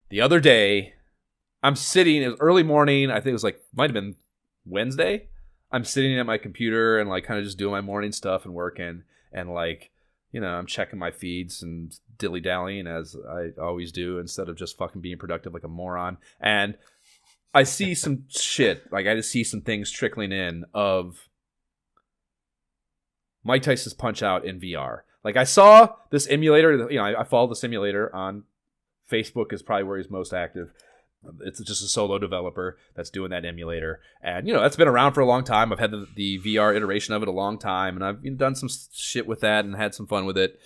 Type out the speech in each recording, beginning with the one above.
the other day, I'm sitting, it was early morning, I think it was like, might have been Wednesday. I'm sitting at my computer and like kind of just doing my morning stuff and working, and like, you know, I'm checking my feeds and dilly-dallying as I always do instead of just fucking being productive like a moron. And I see some shit, like I just see some things trickling in of Mike Tyson's Punch-Out in VR. Like I saw this emulator, you know, I follow the simulator on Facebook is probably where he's most active. It's just a solo developer that's doing that emulator. And, you know, that's been around for a long time. I've had the VR iteration of it a long time, and I've done some shit with that and had some fun with it.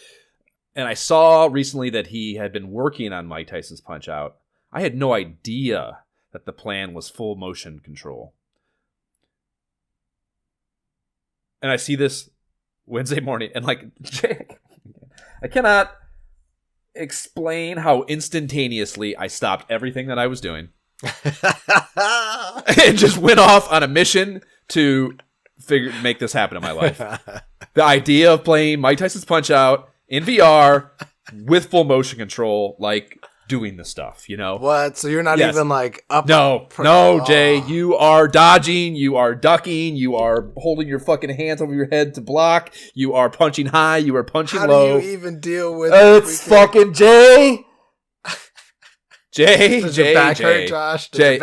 And I saw recently that he had been working on Mike Tyson's Punch-Out. I had no idea that the plan was full motion control. And I see this Wednesday morning, and like, I cannot explain how instantaneously I stopped everything that I was doing and just went off on a mission to make this happen in my life. The idea of playing Mike Tyson's Punch-Out in VR with full motion control, like doing the stuff, you know? What? So you're not even like up? No, Jay, you are dodging, you are ducking, you are holding your fucking hands over your head to block, you are punching high, you are punching low. How do you even deal with it's fucking Jay. Jay, Does your back hurt, Josh? Jay,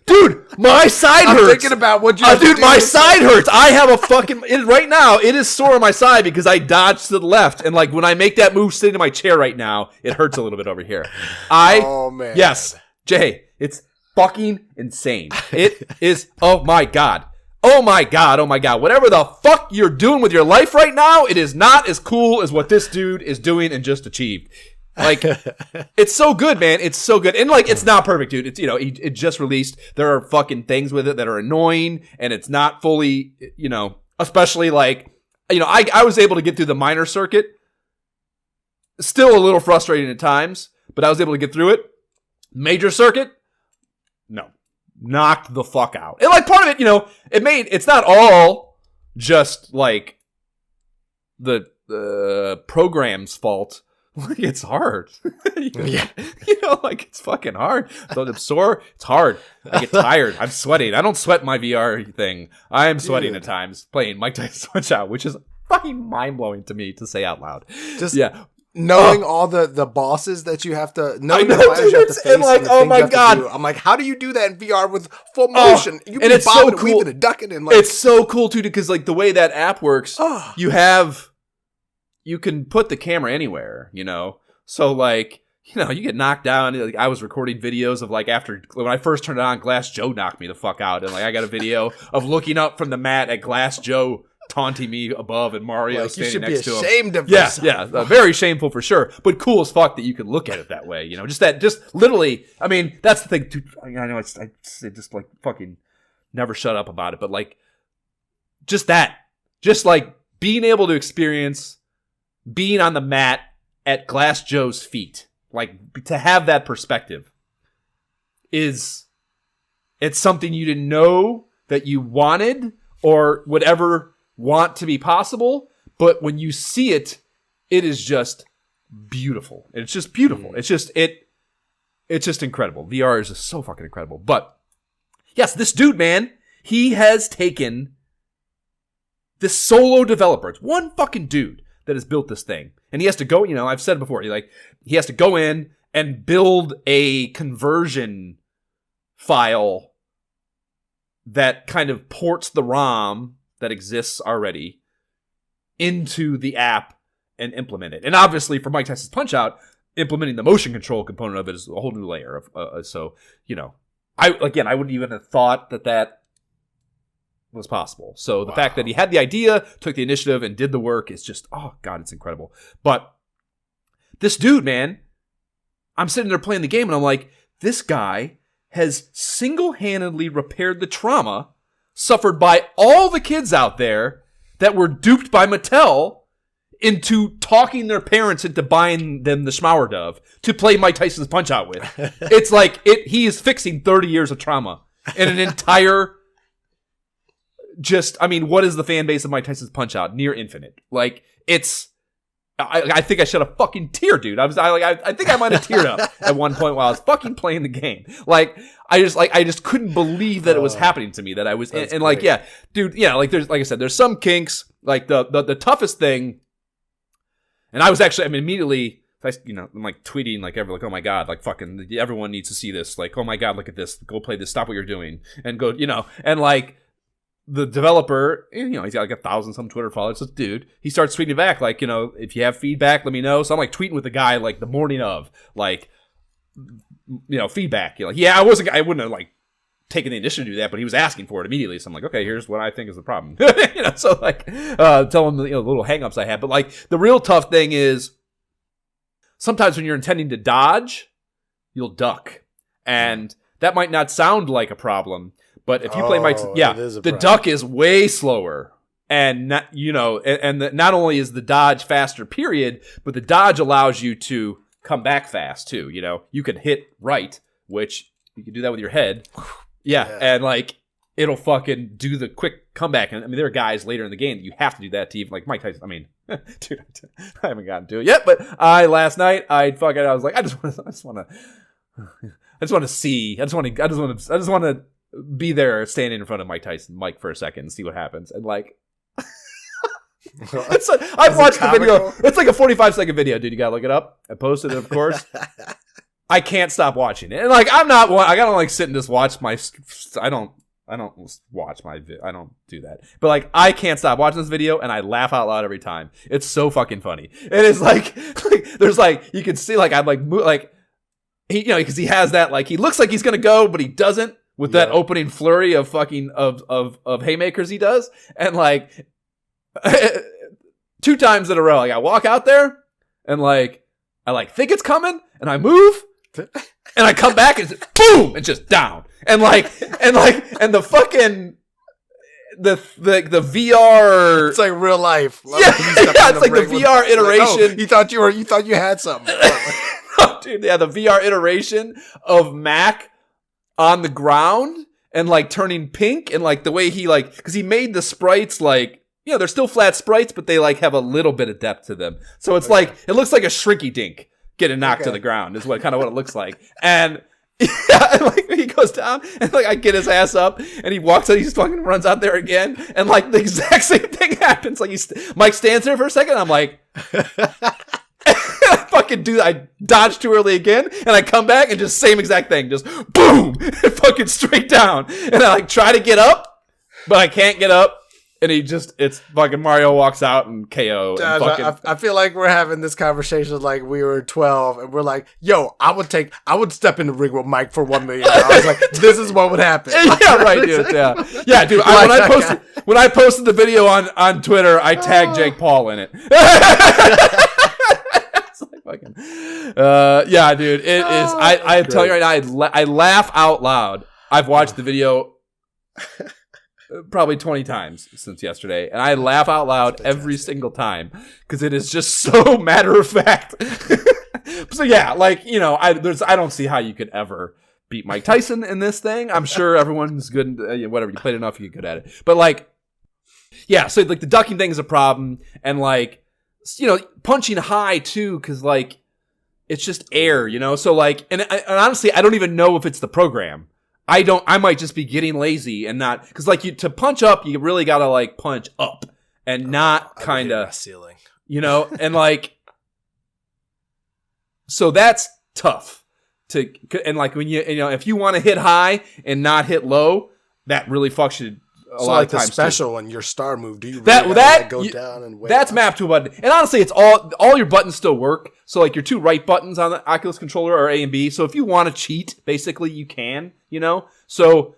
dude, my side hurts. I'm thinking about what you dude, my side hurts. I have a fucking right now. It is sore on my side because I dodged to the left, and like when I make that move, sitting in my chair right now, it hurts a little bit over here. Oh man, yes, Jay, it's fucking insane. It is. Oh my god. Oh my god. Oh my god. Whatever the fuck you're doing with your life right now, it is not as cool as what this dude is doing and just achieved. Like, it's so good, man. It's so good. And, like, it's not perfect, dude. It's, you know, it just released. There are fucking things with it that are annoying, and it's not fully, you know, especially, like, you know, I was able to get through the minor circuit. Still a little frustrating at times, but I was able to get through it. Major circuit? No. Knocked the fuck out. And, like, part of it, you know, it's not all just, like, the program's fault. Like, it's hard. Yeah. You know, like, it's fucking hard. So I'm sore. It's hard. I get tired. I'm sweating. I don't sweat my VR thing. I am sweating at times playing Mike Tyson's Punch-Out, which is fucking mind-blowing to me to say out loud. Just knowing all the bosses that you have to know, the fighters you have to face, and like, oh my god, I'm like, how do you do that in VR with full motion? And it's so cool. Weaving and ducking and like, it's so cool too, because like the way that app works, you can put the camera anywhere, you know? So, like, you know, you get knocked down. Like, I was recording videos of, like, when I first turned it on, Glass Joe knocked me the fuck out. And, like, I got a video of looking up from the mat at Glass Joe taunting me above and Mario like, standing next to him. You should be ashamed of yourself. Yeah, very shameful for sure. But cool as fuck that you can look at it that way, you know? Just literally, I mean, that's the thing. Dude, I know I just, like, fucking never shut up about it. But, like, just that. Just, like, being able to experience being on the mat at Glass Joe's feet, like to have that perspective it's something you didn't know that you wanted or would ever want to be possible. But when you see it, it is just beautiful. It's just beautiful. It's just incredible. VR is just so fucking incredible. But yes, this dude, man, he has taken this solo developer. It's one fucking dude that has built this thing. And he has to go, you know, I've said it before, he has to go in and build a conversion file that kind of ports the ROM that exists already into the app and implement it. And obviously for Mike Tyson's Punch-Out, implementing the motion control component of it is a whole new layer of, so, you know, I wouldn't even have thought that was possible. So the fact that he had the idea, took the initiative, and did the work is just, oh god, it's incredible. But this dude, man, I'm sitting there playing the game, and I'm like, this guy has single-handedly repaired the trauma suffered by all the kids out there that were duped by Mattel into talking their parents into buying them the Schmauer Dove to play Mike Tyson's Punch-Out with. It's like he is fixing 30 years of trauma in an entire. Just, I mean, what is the fan base of Mike Tyson's Punch-Out? Near infinite. Like, it's I think I shed a fucking tear, dude. I think I might have teared up at one point while I was fucking playing the game. Like I just couldn't believe that it was happening to me. That I was and like yeah, dude. Yeah, like there's like I said, there's some kinks. Like the toughest thing. And I was actually, I mean, immediately, I'm like tweeting like oh my god, like fucking everyone needs to see this. Like, oh my god, look at this. Go play this. Stop what you're doing and go, and like. The developer, he's got like 1,000 some Twitter followers. So, dude, he starts tweeting back like, if you have feedback, let me know. So I'm like tweeting with the guy like the morning of, like, feedback. Like, yeah, I wouldn't have like taken the initiative to do that, but he was asking for it immediately. So I'm like, okay, here's what I think is the problem. So like, tell him the little hangups I had. But like, the real tough thing is sometimes when you're intending to dodge, you'll duck, and that might not sound like a problem. But if you play Mike's, the duck is way slower, and not, not only is the dodge faster, period, but the dodge allows you to come back fast too. You can hit right, which you can do that with your head, and like it'll fucking do the quick comeback. And I mean, there are guys later in the game that you have to do that to even like Mike Tyson. I mean, dude, I haven't gotten to it yet, but last night I was like, I just want to see, I just want to. Be there standing in front of Mike for a second and see what happens. And like, I've watched the video. It's like a 45-second video, dude. You gotta look it up. I posted it, of course. I can't stop watching it. And like, I gotta like sit and just watch I don't watch my I don't do that. But like, I can't stop watching this video and I laugh out loud every time. It's so fucking funny. It is like there's like, you can see like, I'm like, he, because he has that, like, he looks like he's gonna go, but he doesn't. With that opening flurry of fucking of haymakers he does, and like 2 times in a row, like I walk out there and like I like think it's coming, and I move, and I come back and it's boom, and just down, and the fucking the VR. It's like real life. It's like the VR iteration. Oh, you thought you had something, oh, dude. Yeah, the VR iteration of Mac. On the ground and like turning pink, and like the way he like, because he made the sprites like, they're still flat sprites, but they like have a little bit of depth to them. So it's like, it looks like a shrinky dink getting knocked to the ground is what it looks like. And and like he goes down and like I get his ass up and he walks out, he just fucking runs out there again, and like the exact same thing happens. Like Mike stands there for a second. I'm like. I dodge too early again, and I come back and just same exact thing, just boom, and fucking straight down. And I like try to get up, but I can't get up. And it's fucking Mario walks out and KO. And fucking... I feel like we're having this conversation like we were 12, and we're like, yo, I would step in the ring with Mike for $1 million. I was like, this is what would happen. Yeah, right, dude. Yeah, dude. When I posted the video on Twitter, I tagged Jake Paul in it. Yeah, dude, it is. I tell you right now, I laugh out loud. I've watched the video probably 20 times since yesterday, and I laugh out loud every single time because it is just so matter of fact. So yeah, like I don't see how you could ever beat Mike Tyson in this thing. I'm sure everyone's good. Whatever, you played enough, you get good at it. But like, yeah, so like the ducking thing is a problem, and like. Punching high too, because like it's just air, So like, and honestly, I don't even know if it's the program. I might just be getting lazy and not, because like to punch up, you really gotta like punch up and not kind of ceiling, and like, so that's tough and like when if you want to hit high and not hit low, that really fucks you. So like the special and your star move, do you really go down and wait? That's mapped to a button. And honestly, it's all your buttons still work. So like your 2 right buttons on the Oculus controller are A and B. So if you want to cheat, basically you can, So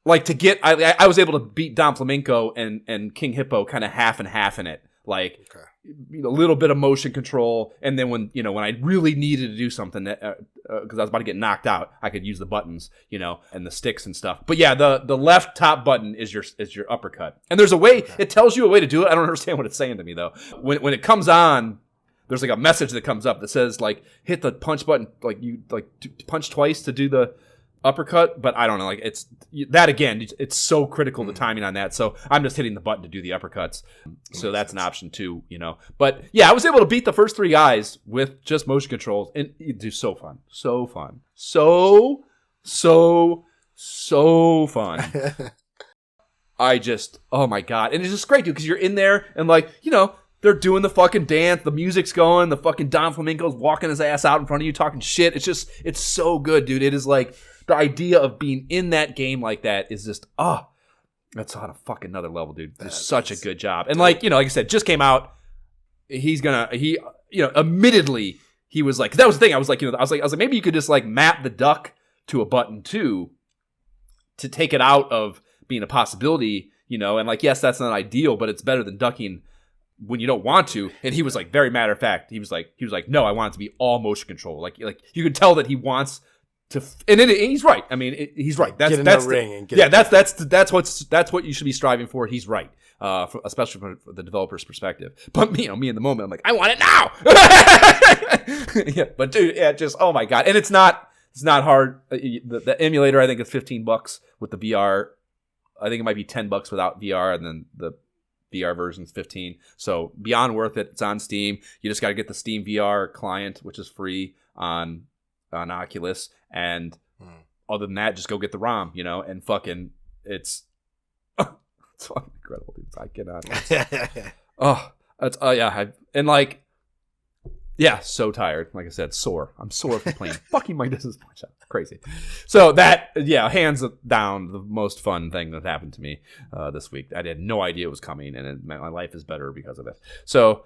like to get, I was able to beat Dom Flamenco and King Hippo kind of half and half in it. Like a little bit of motion control, and then when I really needed to do something because I was about to get knocked out, I could use the buttons, and the sticks and stuff. But yeah, the left top button is your uppercut, and there's a way. It tells you a way to do it. I don't understand what it's saying to me though. When it comes on, there's like a message that comes up that says like hit the punch button, like you like punch twice to do the uppercut, but I don't know. Like it's that again. It's so critical the timing on that. So I'm just hitting the button to do the uppercuts. So that's an option too, you know. But yeah, I was able to beat the first 3 guys with just motion controls, and it's just so fun, so fun, so fun. Oh my god, and it's just great, dude, because you're in there and like, you know, they're doing the fucking dance, the music's going, the fucking Don Flamingo's walking his ass out in front of you talking shit. It's so good, dude. It is like the idea of being in that game like that is just that's on a fucking another level, dude. It's such a good job. And like, you know, like I said, just came out. Admittedly, he was like, that was the thing. I was like, maybe you could just like map the duck to a button too, to take it out of being a possibility, you know, and like, yes, that's not ideal, but it's better than ducking when you don't want to. And he was like, very matter of fact, he was like, no, I want it to be all motion control. Like you can tell that he wants to, and he's right. I mean, he's right. That's the ring and get that's what you should be striving for. He's right, especially from the developer's perspective. But me in the moment, I'm like, I want it now. Yeah, but dude, yeah, just oh my god, and it's not hard. The emulator, I think, is $15 with the VR. I think it might be $10 without VR, and then the VR version's $15. So beyond worth it. It's on Steam. You just got to get the Steam VR client, which is free on Oculus. And other than that, just go get the ROM, you know, and fucking it's fucking incredible, dude. I cannot. So tired. Like I said, sore. I'm sore from playing fucking my Distance Point. Crazy. So that, hands down, the most fun thing that happened to me this week. I had no idea it was coming, and my life is better because of it. So